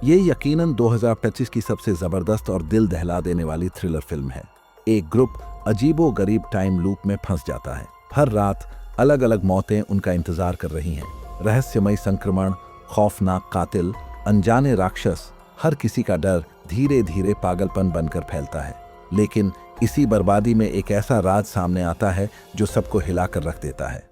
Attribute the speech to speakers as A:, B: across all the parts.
A: ये यकीनन 2025 की सबसे जबरदस्त और दिल दहला देने वाली थ्रिलर फिल्म है। एक ग्रुप अजीबो गरीब टाइम लूप में फंस जाता है। हर रात अलग अलग मौतें उनका इंतजार कर रही हैं। रहस्यमय संक्रमण, खौफनाक कातिल, अनजाने राक्षस, हर किसी का डर धीरे धीरे पागलपन बनकर फैलता है। लेकिन इसी बर्बादी में एक ऐसा राज सामने आता है जो सबको हिलाकर रख देता है।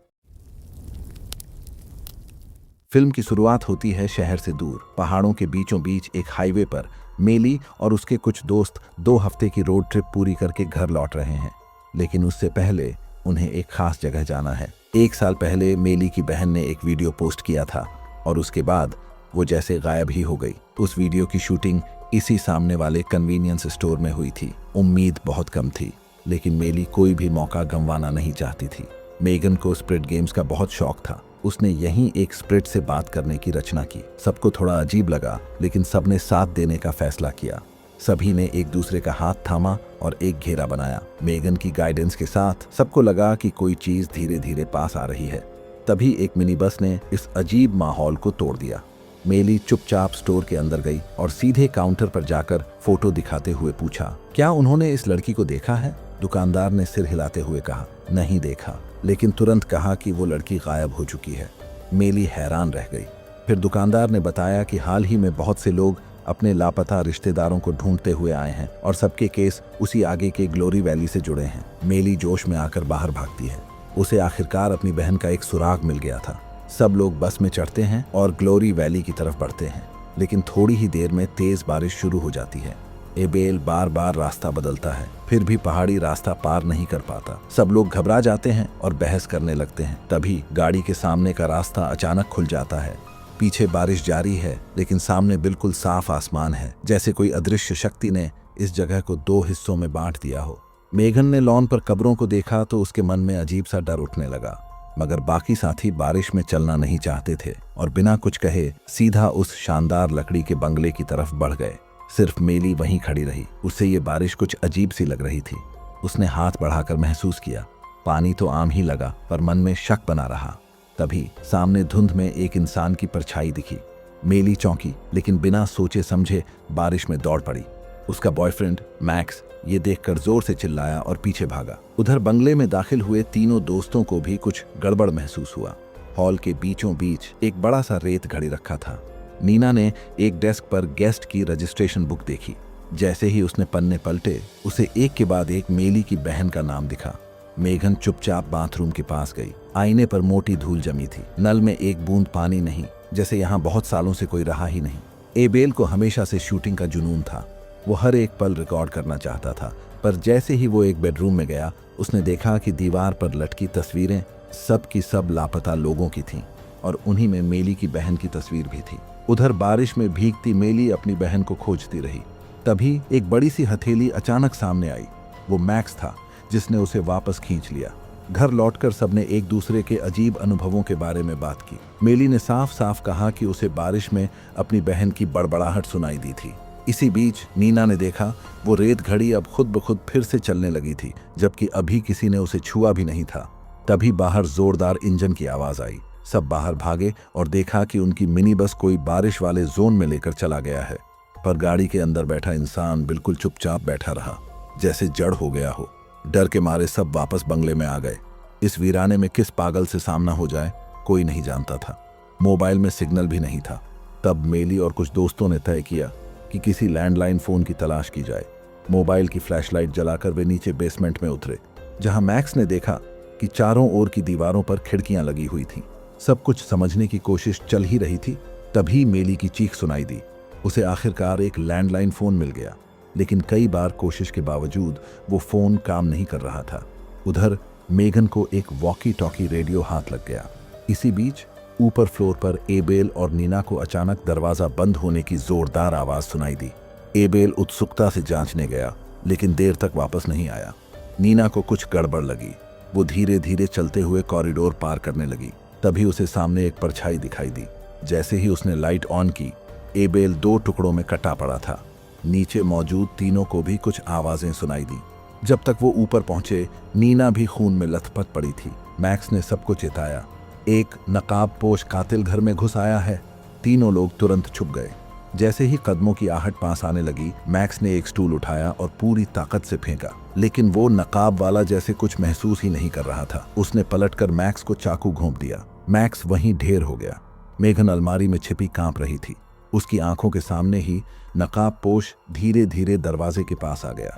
A: फिल्म की शुरुआत होती है शहर से दूर, पहाड़ों के बीचों बीच एक हाईवे पर। मेली और उसके कुछ दोस्त 2 हफ्ते की रोड ट्रिप पूरी करके घर लौट रहे हैं। लेकिन उससे पहले उन्हें एक खास जगह जाना है। 1 साल पहले मेली की बहन ने एक वीडियो पोस्ट किया था और उसके बाद वो जैसे गायब ही हो गई। उस वीडियो की शूटिंग इसी सामने वाले कन्वीनियंस स्टोर में हुई थी। उम्मीद बहुत कम थी, लेकिन मेली कोई भी मौका गंवाना नहीं चाहती थी। मेगन को स्प्रिट गेम्स का बहुत शौक था। उसने यहीं एक स्प्रिट से बात करने की रचना की। सबको थोड़ा अजीब लगा, लेकिन सबने साथ देने का फैसला किया। सभी ने एक दूसरे का हाथ थामा और एक घेरा बनाया। मेगन की गाइडेंस के साथ सबको लगा कि कोई चीज धीरे धीरे पास आ रही है। तभी एक मिनी बस ने इस अजीब माहौल को तोड़ दिया। मेली चुपचाप स्टोर के अंदर गई और सीधे काउंटर पर जाकर फोटो दिखाते हुए पूछा, क्या उन्होंने इस लड़की को देखा है? दुकानदार ने सिर हिलाते हुए कहा, नहीं देखा, लेकिन तुरंत कहा कि वो लड़की गायब हो चुकी है। मेली हैरान रह गई। फिर दुकानदार ने बताया कि हाल ही में बहुत से लोग अपने लापता रिश्तेदारों को ढूंढते हुए आए हैं और सबके केस उसी आगे के ग्लोरी वैली से जुड़े हैं। मेली जोश में आकर बाहर भागती है। उसे आखिरकार अपनी बहन का एक सुराग मिल गया था। सब लोग बस में चढ़ते हैं और ग्लोरी वैली की तरफ बढ़ते हैं, लेकिन थोड़ी ही देर में तेज बारिश शुरू हो जाती है। एबेल बार बार रास्ता बदलता है, फिर भी पहाड़ी रास्ता पार नहीं कर पाता। सब लोग घबरा जाते हैं और बहस करने लगते हैं। तभी गाड़ी के सामने का रास्ता अचानक खुल जाता है। पीछे बारिश जारी है, लेकिन सामने बिल्कुल साफ आसमान है, जैसे कोई अदृश्य शक्ति ने इस जगह को 2 हिस्सों में बांट दिया हो। मेघन ने लॉन पर कब्रों को देखा तो उसके मन में अजीब सा डर उठने लगा, मगर बाकी साथी बारिश में चलना नहीं चाहते थे और बिना कुछ कहे सीधा उस शानदार लकड़ी के बंगले की तरफ बढ़ गए। सिर्फ मेली वहीं खड़ी रही। उसे ये बारिश कुछ अजीब सी लग रही थी। उसने हाथ बढ़ाकर महसूस किया। पानी तो आम ही लगा, पर मन में शक बना रहा। तभी सामने धुंध में एक इंसान की परछाई दिखी। मेली चौंकी, लेकिन बिना सोचे समझे बारिश में दौड़ पड़ी। उसका बॉयफ्रेंड मैक्स ये देखकर जोर से चिल्लाया और पीछे भागा। उधर बंगले में दाखिल हुए तीनों दोस्तों को भी कुछ गड़बड़ महसूस हुआ। हॉल के बीचों बीच एक बड़ा सा रेत घड़ी रखा था। नीना ने एक डेस्क पर गेस्ट की रजिस्ट्रेशन बुक देखी। जैसे ही उसने पन्ने पलटे, उसे एक के बाद एक मेली की बहन का नाम दिखा। मेघन चुपचाप बाथरूम के पास गई। आईने पर मोटी धूल जमी थी। नल में एक बूंद पानी नहीं, जैसे यहाँ बहुत सालों से कोई रहा ही नहीं। एबेल को हमेशा से शूटिंग का जुनून था। वो हर एक पल रिकॉर्ड करना चाहता था, पर जैसे ही वो एक बेडरूम में गया, उसने देखा कि दीवार पर लटकी तस्वीरें सब की सब लापता लोगों की थीं और उन्हीं में मेली की बहन की तस्वीर भी थी। उधर बारिश में भीगती मेली अपनी बहन को खोजती रही। तभी एक बड़ी सी हथेली अचानक सामने आई। वो मैक्स था, जिसने उसे वापस खींच लिया। घर लौटकर सबने एक दूसरे के अजीब अनुभवों के बारे में बात की। मेली ने साफ साफ कहा कि उसे बारिश में अपनी बहन की बड़बड़ाहट सुनाई दी थी। इसी बीच नीना ने देखा वो रेत घड़ी अब खुद ब खुद फिर से चलने लगी थी, जबकि अभी किसी ने उसे छुआ भी नहीं था। तभी बाहर जोरदार इंजन की आवाज आई। सब बाहर भागे और देखा कि उनकी मिनी बस कोई बारिश वाले जोन में लेकर चला गया है, पर गाड़ी के अंदर बैठा इंसान बिल्कुल चुपचाप बैठा रहा, जैसे जड़ हो गया हो। डर के मारे सब वापस बंगले में आ गए। इस वीराने में किस पागल से सामना हो जाए कोई नहीं जानता था। मोबाइल में सिग्नल भी नहीं था। तब मेली और कुछ दोस्तों ने तय किया कि किसी लैंडलाइन फोन की तलाश की जाए। मोबाइल की फ्लैशलाइट जलाकर वे नीचे बेसमेंट में उतरे, जहां मैक्स ने देखा कि चारों ओर की दीवारों पर खिड़कियां लगी हुई थीं। सब कुछ समझने की कोशिश चल ही रही थी, तभी मेली की चीख सुनाई दी। उसे आखिरकार एक लैंडलाइन फोन मिल गया, लेकिन कई बार कोशिश के बावजूद वो फोन काम नहीं कर रहा था। उधर मेघन को एक वॉकी टॉकी रेडियो हाथ लग गया। इसी बीच ऊपर फ्लोर पर एबेल और नीना को अचानक दरवाजा बंद होने की जोरदार आवाज सुनाई दी। एबेल उत्सुकता से जांचने गया, लेकिन देर तक वापस नहीं आया। नीना को कुछ गड़बड़ लगी। वो धीरे धीरे चलते हुए कॉरिडोर पार करने लगी। तभी उसे सामने एक परछाई दिखाई दी। जैसे ही उसने लाइट ऑन की, एबेल 2 टुकड़ों में कटा पड़ा था। नीचे मौजूद तीनों को भी कुछ आवाजें सुनाई दी। जब तक वो ऊपर पहुंचे, नीना भी खून में लथपथ पड़ी थी। मैक्स ने सबको चेताया, एक नकाबपोश कातिल घर में घुस आया है। तीनों लोग तुरंत छुप गए। जैसे ही कदमों की आहट पास आने लगी, मैक्स ने एक स्टूल उठाया और पूरी ताकत से फेंका, लेकिन वो नकाब वाला जैसे कुछ महसूस ही नहीं कर रहा था। उसने पलटकर मैक्स को चाकू घोंप दिया। मैक्स वहीं ढेर हो गया। मेघन अलमारी में छिपी कांप रही थी। उसकी आंखों के सामने ही नकाब पोश धीरे धीरे दरवाजे के पास आ गया।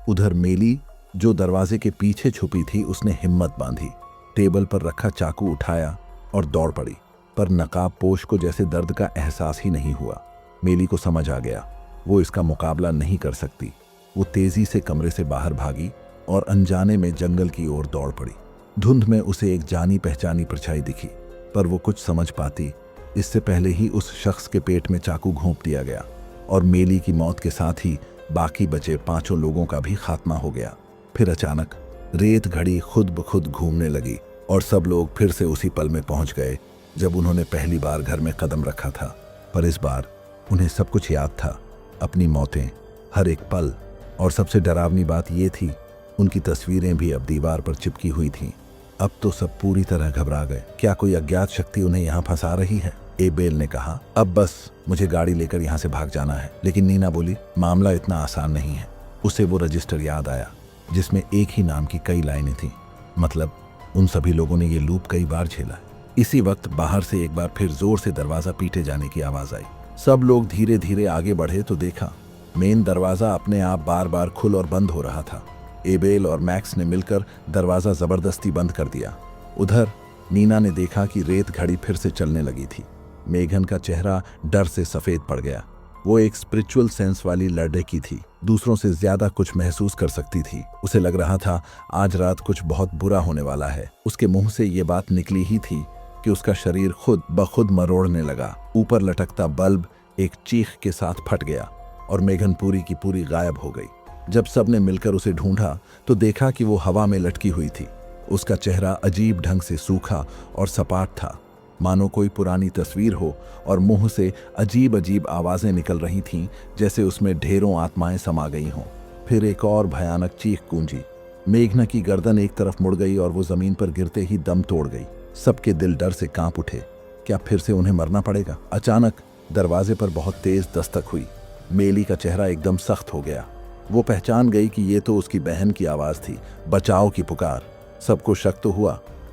A: उधर मेली, जो दरवाजे के पीछे छुपी थी, उसने हिम्मत बांधी, टेबल पर रखा चाकू उठाया और दौड़ पड़ी। पर नकाब पोश को जैसे दर्द का एहसास ही नहीं हुआ। मेली को समझ आ गया वो इसका मुकाबला नहीं कर सकती। वो तेजी से कमरे से बाहर भागी और अनजाने में जंगल की ओर दौड़ पड़ी। धुंध में उसे एक जानी पहचानी परछाई दिखी, पर वो कुछ समझ पाती इससे पहले ही उस शख्स के पेट में चाकू घोंप दिया गया और मेली की मौत के साथ ही बाकी बचे 5 लोगों का भी खात्मा हो गया। फिर अचानक रेत घड़ी खुद ब खुद घूमने लगी और सब लोग फिर से उसी पल में पहुंच गए जब उन्होंने पहली बार घर में कदम रखा था। पर इस बार उन्हें सब कुछ याद था, अपनी मौतें, हर एक पल, और सबसे डरावनी बात ये थी उनकी तस्वीरें भी अब दीवार पर चिपकी हुई थीं। अब तो सब पूरी तरह घबरा गए। क्या कोई अज्ञात शक्ति उन्हें यहाँ फंसा रही है? एबेल ने कहा, अब बस मुझे गाड़ी लेकर यहाँ से भाग जाना है। लेकिन नीना बोली, मामला इतना आसान नहीं है। उसे वो रजिस्टर याद आया जिसमें एक ही नाम की कई लाइनें थीं। मतलब उन सभी लोगों ने ये लूप कई बार झेला। इसी वक्त बाहर से एक बार फिर जोर से दरवाजा पीटे जाने की आवाज आई। सब लोग धीरे धीरे आगे बढ़े तो देखा मेन दरवाजा अपने आप बार बार खुल और बंद हो रहा था। एबेल और मैक्स ने मिलकर दरवाजा जबरदस्ती बंद कर दिया। उधर नीना ने देखा कि रेत घड़ी फिर से चलने लगी थी। मेघन का चेहरा डर से सफेद पड़ गया। वो एक स्पिरिचुअल सेंस वाली लड़की थी, दूसरों से ज्यादा कुछ महसूस कर सकती थी। उसे लग रहा था आज रात कुछ बहुत बुरा होने वाला है। उसके मुंह से ये बात निकली ही थी कि उसका शरीर खुद ब खुद मरोड़ने लगा। ऊपर लटकता बल्ब एक चीख के साथ फट गया और मेघन पूरी की पूरी गायब हो गई। जब सब ने मिलकर उसे ढूंढा तो देखा कि वो हवा में लटकी हुई थी। उसका चेहरा अजीब ढंग से सूखा और सपाट था, मानो कोई पुरानी तस्वीर हो, और मुंह से अजीब अजीब आवाजें निकल रही थीं जैसे उसमें ढेरों आत्माएं समा गई हों। फिर एक और भयानक चीख गूंजी। मेघना की गर्दन एक तरफ मुड़ गई और वो जमीन पर गिरते ही दम तोड़ गई। सबके दिल डर से कांप उठे। क्या फिर से उन्हें मरना पड़ेगा? अचानक दरवाजे पर बहुत तेज दस्तक हुई। मेली का चेहरा एकदम सख्त हो गया। वो पहचान गई कि ये तो उसकी बहन की आवाज थी, बचाओ की पुकार। सबको शक तो हुआ,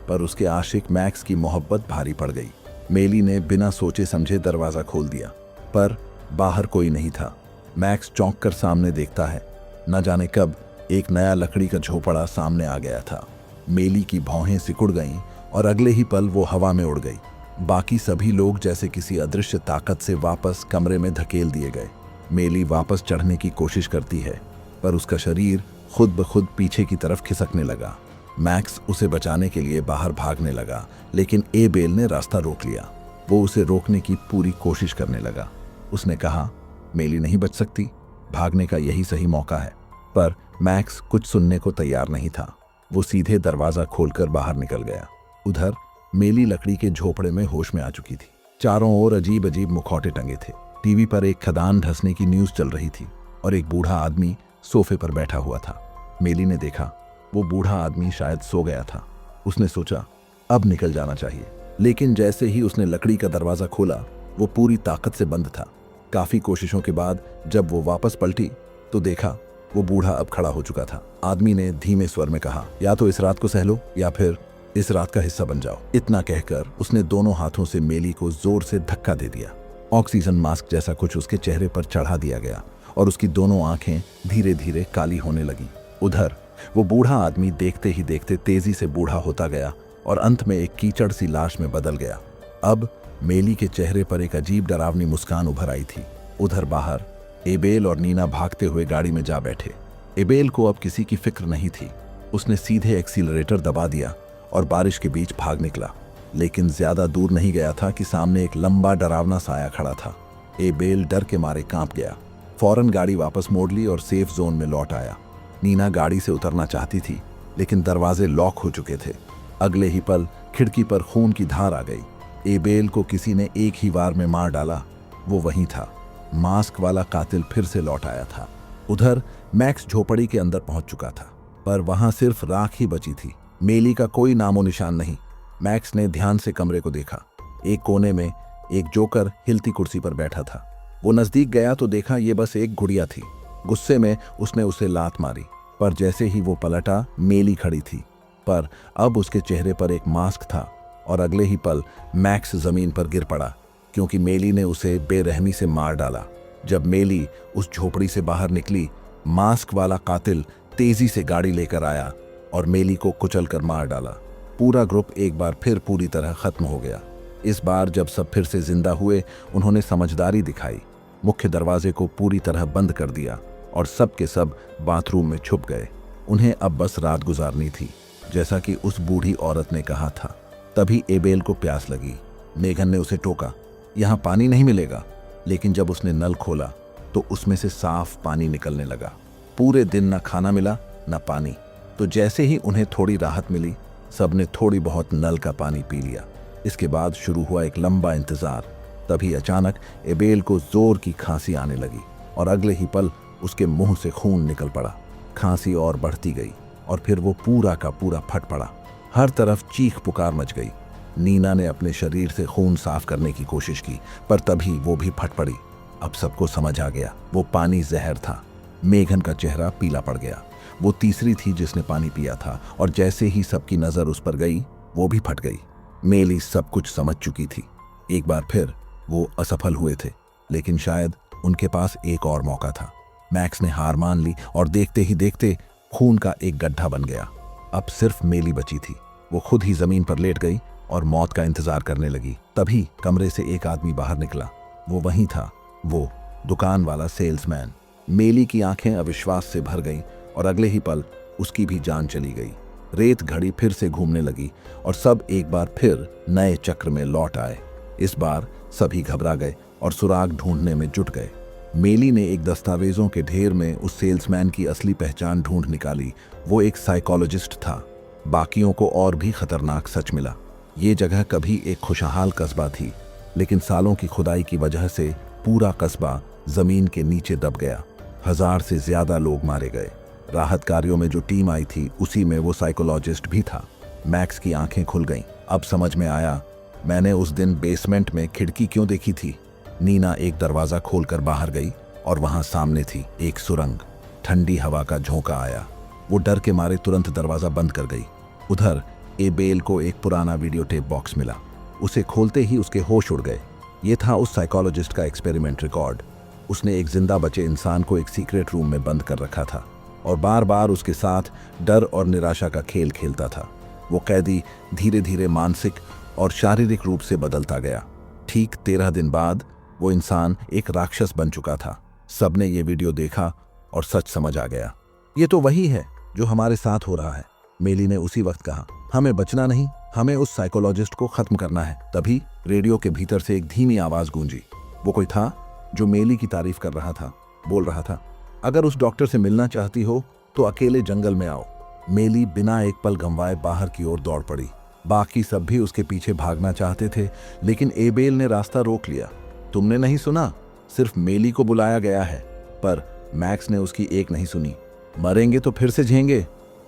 A: पर उसके आशिक मैक्स की मोहब्बत भारी पड़ गई। मेली ने बिना सोचे समझे दरवाजा खोल दिया, पर बाहर कोई नहीं था। मैक्स चौंक कर सामने देखता है। न जाने कब एक नया लकड़ी का झोपड़ा सामने आ गया था। मेली की भौहें सिकुड़ गईं और अगले ही पल वो हवा में उड़ गई। बाकी सभी लोग जैसे किसी अदृश्य ताकत से वापस कमरे में धकेल दिए गए। मेली वापस चढ़ने की कोशिश करती है, पर उसका शरीर खुद ब खुद पीछे की तरफ खिसकने लगा। मैक्स उसे बचाने के लिए बाहर भागने लगा, लेकिन एबेल ने रास्ता रोक लिया। वो उसे रोकने की पूरी कोशिश करने लगा। उसने कहा, मेली नहीं बच सकती, भागने का यही सही मौका है। पर मैक्स कुछ सुनने को तैयार नहीं था। वो सीधे दरवाजा खोलकर बाहर निकल गया। उधर मेली लकड़ी के झोपड़े में होश में आ चुकी थी। चारों ओर अजीब अजीब मुखौटे टंगे थे। टीवी पर एक खदान धंसने की न्यूज चल रही थी और एक बूढ़ा आदमी सोफे पर बैठा हुआ था। मेली ने देखा वो बूढ़ा आदमी शायद सो गया था। उसने सोचा अब निकल जाना चाहिए, लेकिन जैसे ही उसने लकड़ी का दरवाजा खोला वो पूरी ताकत से बंद था। काफी कोशिशों के बाद जब वो वापस पलटी तो देखा वो बूढ़ा अब खड़ा हो चुका था। आदमी ने धीमे स्वर में कहा, या तो इस रात को सह लो या फिर इस रात का हिस्सा बन जाओ। इतना कहकर उसने दोनों हाथों से मेली को जोर से धक्का दे दिया। ऑक्सीजन मास्क जैसा कुछ उसके चेहरे पर चढ़ा दिया गया और उसकी दोनों आंखें धीरे धीरे काली होने लगी। उधर वो बूढ़ा आदमी देखते ही देखते तेजी से बूढ़ा होता गया और अंत में एक कीचड़ सी लाश में बदल गया। अब मेली के चेहरे पर एक अजीब डरावनी मुस्कान उभर आई थी। उधर बाहर एबेल और नीना भागते हुए गाड़ी में जा बैठे। एबेल को अब किसी की फिक्र नहीं थी। उसने सीधे एक्सीलरेटर दबा दिया और बारिश के बीच भाग निकला, लेकिन ज्यादा दूर नहीं गया था कि सामने एक लंबा डरावना साया खड़ा था। एबेल डर के मारे कांप गया। फौरन गाड़ी वापस मोड़ ली और सेफ जोन में लौट आया। नीना गाड़ी से उतरना चाहती थी, लेकिन दरवाजे लॉक हो चुके थे। अगले ही पल खिड़की पर खून की धार आ गई। एबेल को किसी ने एक ही वार में मार डाला। वो वहीं था। मास्क वाला कातिल फिर से लौट आया था। उधर मैक्स झोपड़ी के अंदर पहुंच चुका था, पर वहां सिर्फ राख ही बची थी। मेली का कोई नामो निशान नहीं। मैक्स ने ध्यान से कमरे को देखा। एक कोने में एक जोकर हिलती कुर्सी पर बैठा था। वो नजदीक गया तो देखा ये बस एक गुड़िया थी। गुस्से में उसने उसे लात मारी, पर जैसे ही वो पलटा मेली खड़ी थी, पर अब उसके चेहरे पर एक मास्क था और अगले ही पल मैक्स जमीन पर गिर पड़ा, क्योंकि मेली ने उसे बेरहमी से मार डाला। जब मेली उस झोपड़ी से बाहर निकली, मास्क वाला कातिल तेजी से गाड़ी लेकर आया और मेली को कुचल कर मार डाला। पूरा ग्रुप एक बार फिर पूरी तरह खत्म हो गया। इस बार जब सब फिर से जिंदा हुए, उन्होंने समझदारी दिखाई, मुख्य दरवाजे को पूरी तरह बंद कर दिया और सब के सब बाथरूम में छुप गए। उन्हें अब बस रात गुजारनी थी, जैसा कि उस बूढ़ी औरत ने कहा था। तभी एबेल को प्यास लगी। मेघन ने उसे टोका, यहाँ पानी नहीं मिलेगा। लेकिन जब उसने नल खोला तो उसमें से साफ पानी निकलने लगा। पूरे दिन न खाना मिला न पानी, तो जैसे ही उन्हें थोड़ी राहत मिली, सबने थोड़ी बहुत नल का पानी पी लिया। इसके बाद शुरू हुआ एक लंबा इंतजार। तभी अचानक एबेल को जोर की खांसी आने लगी और अगले ही पल उसके मुंह से खून निकल पड़ा। खांसी और बढ़ती गई और फिर वो पूरा का पूरा फट पड़ा। हर तरफ चीख पुकार मच गई। नीना ने अपने शरीर से खून साफ करने की कोशिश की, पर तभी वो भी फट पड़ी। अब सबको समझ आ गया, वो पानी जहर था। मेघन का चेहरा पीला पड़ गया। वो तीसरी थी जिसने पानी पिया था, और जैसे ही सबकी नजर उस पर गई, वो भी फट गई। मेली सब कुछ समझ चुकी थी। एक बार फिर वो असफल हुए थे, लेकिन शायद उनके पास एक और मौका था। मैक्स ने हार मान ली और देखते ही देखते खून का एक गड्ढा बन गया। अब सिर्फ मेली बची थी। वो खुद ही जमीन पर लेट गई और मौत का इंतजार करने लगी। तभी कमरे से एक आदमी बाहर निकला। वो वही था, वो दुकान वाला सेल्समैन। मेली की आंखें अविश्वास से भर गईं और अगले ही पल उसकी भी जान चली गई। रेत घड़ी फिर से घूमने लगी और सब एक बार फिर नए चक्र में लौट आए। इस बार सभी घबरा गए और सुराग ढूंढने में जुट गए। मेली ने एक दस्तावेजों के ढेर में उस सेल्समैन की असली पहचान ढूंढ निकाली। वो एक साइकोलॉजिस्ट था। बाकियों को और भी खतरनाक सच मिला। ये जगह कभी एक खुशहाल कस्बा थी, लेकिन सालों की खुदाई की वजह से पूरा कस्बा जमीन के नीचे दब गया। 1000 से ज्यादा लोग मारे गए। राहत कार्यों में जो टीम आई थी, उसी में वो साइकोलॉजिस्ट भी था। मैक्स की आंखें खुल गईं। अब समझ में आया, मैंने उस दिन बेसमेंट में खिड़की क्यों देखी थी। नीना एक दरवाजा खोलकर बाहर गई और वहां सामने थी एक सुरंग। ठंडी हवा का झोंका आया। वो डर के मारे तुरंत दरवाजा बंद कर गई। उधर एबेल को एक पुराना वीडियो टेप बॉक्स मिला। उसे खोलते ही उसके होश उड़ गए। ये था उस साइकोलॉजिस्ट का एक्सपेरिमेंट रिकॉर्ड। उसने एक जिंदा बचे इंसान को एक सीक्रेट रूम में बंद कर रखा था और बार बार उसके साथ डर और निराशा का खेल खेलता था। वो कैदी धीरे धीरे मानसिक और शारीरिक रूप से बदलता गया। ठीक 13 दिन बाद वो इंसान एक राक्षस बन चुका था। सबने ये वीडियो देखा और सच समझ आ गया। ये तो वही है जो हमारे साथ हो रहा है, मेली ने उसी वक्त कहा। हमें बचना नहीं, हमें उस साइकोलॉजिस्ट को खत्म करना है। तभी रेडियो के भीतर से एक धीमी आवाज गूंजी। वो कोई था जो मेली की तारीफ कर रहा था। बोल रहा था, अगर उस डॉक्टर से मिलना चाहती हो तो अकेले जंगल में आओ। मेली बिना एक पल गंवाए बाहर की ओर दौड़ पड़ी। बाकी सब भी उसके पीछे भागना चाहते थे, लेकिन एबेल ने रास्ता रोक लिया। तुमने नहीं सुना, सिर्फ मेली को बुलाया गया है। पर मैक्स ने उसकी एक नहीं सुनी। मरेंगे तो फिर से झेंगे,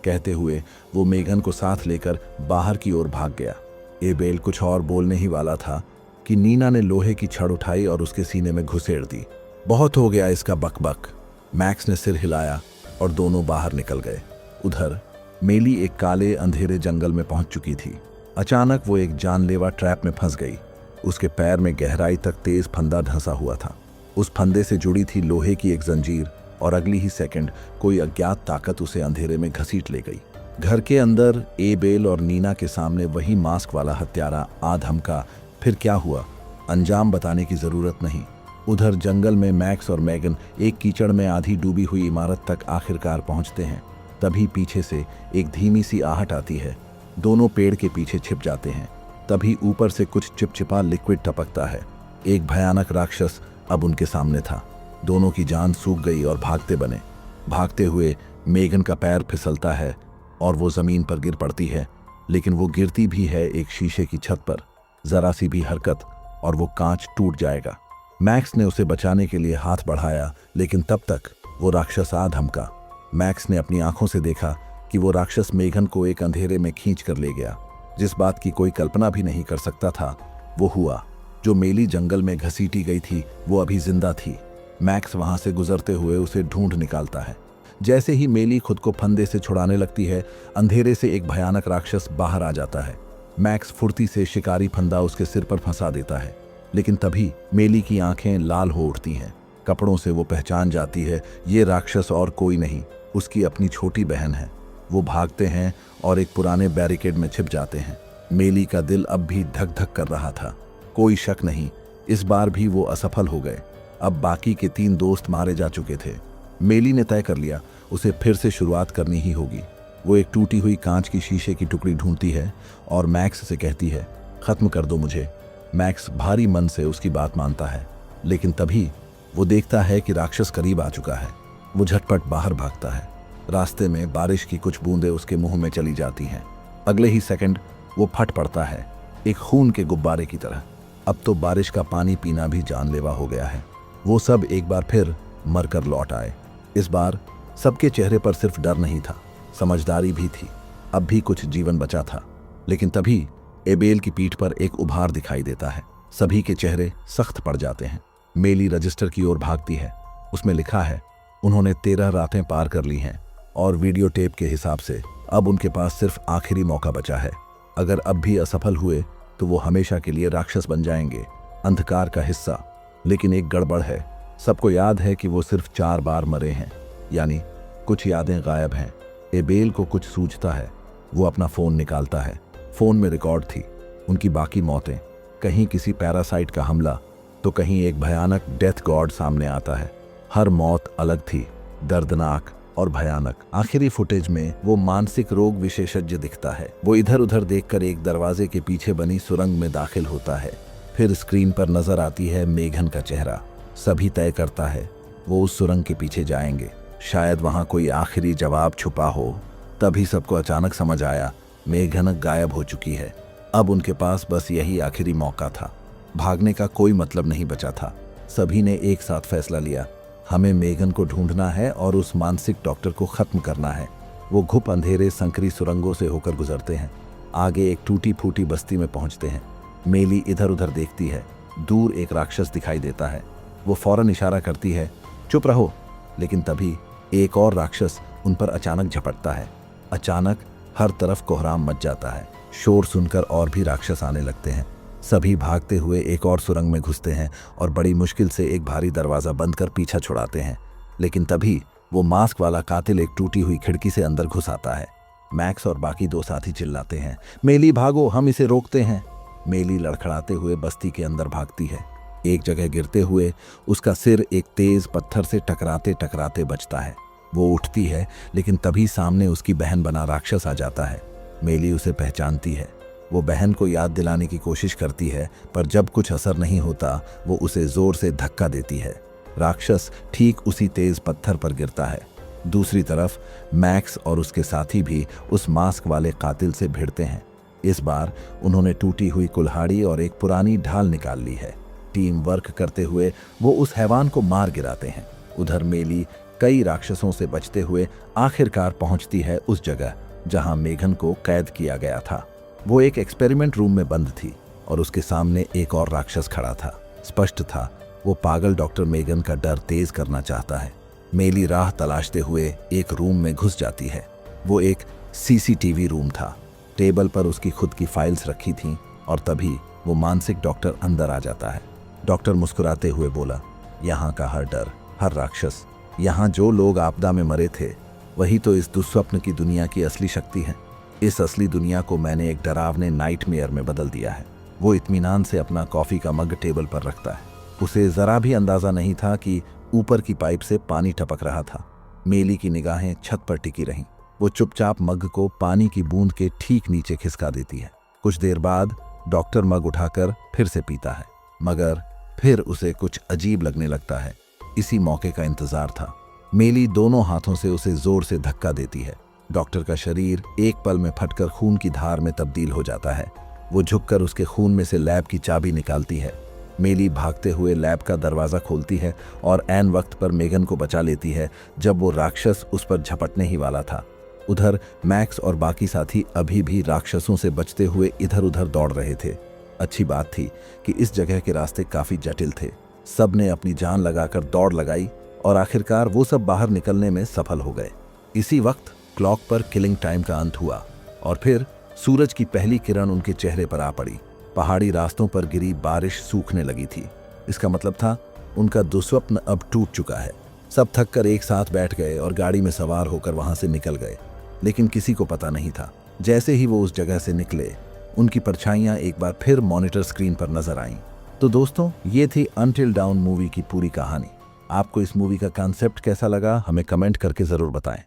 A: कहते हुए वो मेघन को साथ लेकर बाहर की ओर भाग गया। एबेल कुछ और बोलने ही वाला था कि नीना ने लोहे की छड़ उठाई और उसके सीने में घुसेड़ दी। बहुत हो गया इसका बकबक। मैक्स ने सिर हिलाया और दोनों बाहर निकल गए। उधर मेली एक काले अंधेरे जंगल में पहुंच चुकी थी। अचानक वो एक जानलेवा ट्रैप में फंस गई। उसके पैर में गहराई तक तेज फंदा धंसा हुआ था। उस फंदे से जुड़ी थी लोहे की एक जंजीर और अगली ही सेकंड कोई अज्ञात ताकत उसे अंधेरे में घसीट ले गई। घर के अंदर एबेल और नीना के सामने वही मास्क वाला हत्यारा आ धमका। फिर क्या हुआ, अंजाम बताने की जरूरत नहीं। उधर जंगल में मैक्स और मैगन एक कीचड़ में आधी डूबी हुई इमारत तक आखिरकार पहुंचते हैं। तभी पीछे से एक धीमी सी आहट आती है। दोनों पेड़ के पीछे छिप जाते हैं। तभी ऊपर से कुछ चिपचिपा लिक्विड टपकता है। एक भयानक राक्षस अब उनके सामने था। दोनों की जान सूख गई और भागते बने। भागते हुए मेगन का पैर फिसलता है और वो जमीन पर गिर पड़ती है, लेकिन वो गिरती भी है एक शीशे की छत पर। जरा सी भी हरकत और वो कांच टूट जाएगा। मैक्स ने उसे बचाने के लिए हाथ बढ़ाया, लेकिन तब तक वो राक्षस आ धमका। मैक्स ने अपनी आंखों से देखा कि वो राक्षस मेघन को एक अंधेरे में खींच कर ले गया। जिस बात की कोई कल्पना भी नहीं कर सकता था, वो हुआ। जो मेली जंगल में घसीटी गई थी वो अभी जिंदा थी। मैक्स वहां से गुजरते हुए उसे ढूंढ निकालता है। जैसे ही मेली खुद को फंदे से छुड़ाने लगती है, अंधेरे से एक भयानक राक्षस बाहर आ जाता है। मैक्स फुर्ती से शिकारी फंदा उसके सिर पर फंसा देता है, लेकिन तभी मेली की आंखें लाल हो उठती हैं। कपड़ों से वो पहचान जाती है ये राक्षस और कोई नहीं, उसकी अपनी छोटी बहन है। वो भागते हैं और एक पुराने बैरिकेड में छिप जाते हैं। मेली का दिल अब भी धक धक कर रहा था। कोई शक नहीं, इस बार भी वो असफल हो गए। अब बाकी के 3 दोस्त मारे जा चुके थे। मेली ने तय कर लिया उसे फिर से शुरुआत करनी ही होगी। वो एक टूटी हुई कांच की शीशे की टुकड़ी ढूंढती है और मैक्स से कहती है, खत्म कर दो मुझे। मैक्स भारी मन से उसकी बात मानता है, लेकिन तभी वो देखता है कि राक्षस करीब आ चुका है। वो झटपट बाहर भागता है। रास्ते में बारिश की कुछ बूंदें उसके मुंह में चली जाती हैं। अगले ही सेकंड वो फट पड़ता है, एक खून के गुब्बारे की तरह। अब तो बारिश का पानी पीना भी जानलेवा हो गया है। वो सब एक बार फिर मरकर लौट आए। इस बार सबके चेहरे पर सिर्फ डर नहीं था, समझदारी भी थी। अब भी कुछ जीवन बचा था। लेकिन तभी एबेल की पीठ पर एक उभार दिखाई देता है। सभी के चेहरे सख्त पड़ जाते हैं। मेली रजिस्टर की ओर भागती है। उसमें लिखा है, उन्होंने 13 रातें पार कर ली हैं और वीडियो टेप के हिसाब से अब उनके पास सिर्फ आखिरी मौका बचा है। अगर अब भी असफल हुए तो वो हमेशा के लिए राक्षस बन जाएंगे, अंधकार का हिस्सा। लेकिन एक गड़बड़ है। सबको याद है कि वो सिर्फ 4 बार मरे हैं, यानी कुछ यादें गायब हैं। एबेल को कुछ सूझता है। वो अपना फ़ोन निकालता है। फ़ोन में रिकॉर्ड थी उनकी बाकी मौतें। कहीं किसी पैरासाइट का हमला, तो कहीं एक भयानक डेथ गॉड सामने आता है। हर मौत अलग थी, दर्दनाक और भयानक। आखिरी फुटेज में वो मानसिक रोग विशेषज्ञ दिखता है। वो इधर उधर देखकर एक दरवाजे के पीछे बनी सुरंग में दाखिल होता है। फिर स्क्रीन पर नजर आती है मेघन का चेहरा। सभी तय करता है वो उस सुरंग के पीछे जाएंगे। शायद वहां कोई आखिरी जवाब छुपा हो। तभी सबको अचानक समझ आया मेघन गायब हो चुकी है। अब उनके पास बस यही आखिरी मौका था। भागने का कोई मतलब नहीं बचा था। सभी ने एक साथ फैसला लिया, हमें मेघन को ढूंढना है और उस मानसिक डॉक्टर को खत्म करना है। वो घुप अंधेरे संकरी सुरंगों से होकर गुजरते हैं। आगे एक टूटी फूटी बस्ती में पहुंचते हैं। मेली इधर उधर देखती है। दूर एक राक्षस दिखाई देता है। वो फौरन इशारा करती है, चुप रहो। लेकिन तभी एक और राक्षस उन पर अचानक झपटता है। अचानक हर तरफ कोहराम मच जाता है। शोर सुनकर और भी राक्षस आने लगते हैं। सभी भागते हुए एक और सुरंग में घुसते हैं और बड़ी मुश्किल से एक भारी दरवाजा बंद कर पीछा छुड़ाते हैं। लेकिन तभी वो मास्क वाला कातिल एक टूटी हुई खिड़की से अंदर घुस आता है। मैक्स और बाकी 2 साथी चिल्लाते हैं, मेली भागो, हम इसे रोकते हैं। मेली लड़खड़ाते हुए बस्ती के अंदर भागती है। एक जगह गिरते हुए उसका सिर एक तेज पत्थर से टकराते टकराते बचता है। वो उठती है, लेकिन तभी सामने उसकी बहन बना राक्षस आ जाता है। मेली उसे पहचानती है। वो बहन को याद दिलाने की कोशिश करती है, पर जब कुछ असर नहीं होता वो उसे जोर से धक्का देती है। राक्षस ठीक उसी तेज पत्थर पर गिरता है। दूसरी तरफ मैक्स और उसके साथी भी उस मास्क वाले कातिल से भिड़ते हैं। इस बार उन्होंने टूटी हुई कुल्हाड़ी और एक पुरानी ढाल निकाल ली है। टीम वर्क करते हुए वो उस हैवान को मार गिराते हैं। उधर मेली कई राक्षसों से बचते हुए आखिरकार पहुंचती है उस जगह जहां मेघन को कैद किया गया था। वो एक एक्सपेरिमेंट रूम में बंद थी और उसके सामने एक और राक्षस खड़ा था। स्पष्ट था वो पागल डॉक्टर मेघन का डर तेज करना चाहता है। मेली राह तलाशते हुए एक रूम में घुस जाती है। वो एक सीसीटीवी रूम था। टेबल पर उसकी खुद की फाइल्स रखी थीं और तभी वो मानसिक डॉक्टर अंदर आ जाता है। डॉक्टर मुस्कुराते हुए बोला, यहाँ का हर डर, हर राक्षस, यहाँ जो लोग आपदा में मरे थे वही तो इस दुस्वप्न की दुनिया की असली शक्ति है। इस असली दुनिया को मैंने एक डरावने नाइटमेयर में बदल दिया है। वो इत्मीनान से अपना कॉफी का मग टेबल पर रखता है। उसे जरा भी अंदाजा नहीं था कि ऊपर की पाइप से पानी टपक रहा था। मेली की निगाहें छत पर टिकी रहीं। वो चुपचाप मग को पानी की बूंद के ठीक नीचे खिसका देती है। कुछ देर बाद डॉक्टर मग उठाकर फिर से पीता है, मगर फिर उसे कुछ अजीब लगने लगता है। इसी मौके का इंतजार था। मेली दोनों हाथों से उसे जोर से धक्का देती है। डॉक्टर का शरीर एक पल में फटकर खून की धार में तब्दील हो जाता है। वो झुककर उसके खून में से लैब की चाबी निकालती है। मेली भागते हुए लैब का दरवाजा खोलती है और ऐन वक्त पर मेघन को बचा लेती है जब वो राक्षस उस पर झपटने ही वाला था। उधर मैक्स और बाकी साथी अभी भी राक्षसों से बचते हुए इधर उधर दौड़ रहे थे। अच्छी बात थी कि इस जगह के रास्ते काफी जटिल थे। सब ने अपनी जान लगाकर दौड़ लगाई और आखिरकार वो सब बाहर निकलने में सफल हो गए। इसी वक्त क्लॉक पर किलिंग टाइम का अंत हुआ और फिर सूरज की पहली किरण उनके चेहरे पर आ पड़ी। पहाड़ी रास्तों पर गिरी बारिश सूखने लगी थी। इसका मतलब था उनका दुस्वप्न अब टूट चुका है। सब थककर एक साथ बैठ गए और गाड़ी में सवार होकर वहां से निकल गए। लेकिन किसी को पता नहीं था, जैसे ही वो उस जगह से निकले उनकी परछाइयां एक बार फिर मॉनिटर स्क्रीन पर नजर आईं। तो दोस्तों, ये थी अनटिल डाउन मूवी की पूरी कहानी। आपको इस मूवी का कॉन्सेप्ट कैसा लगा हमें कमेंट करके जरूर बताएं।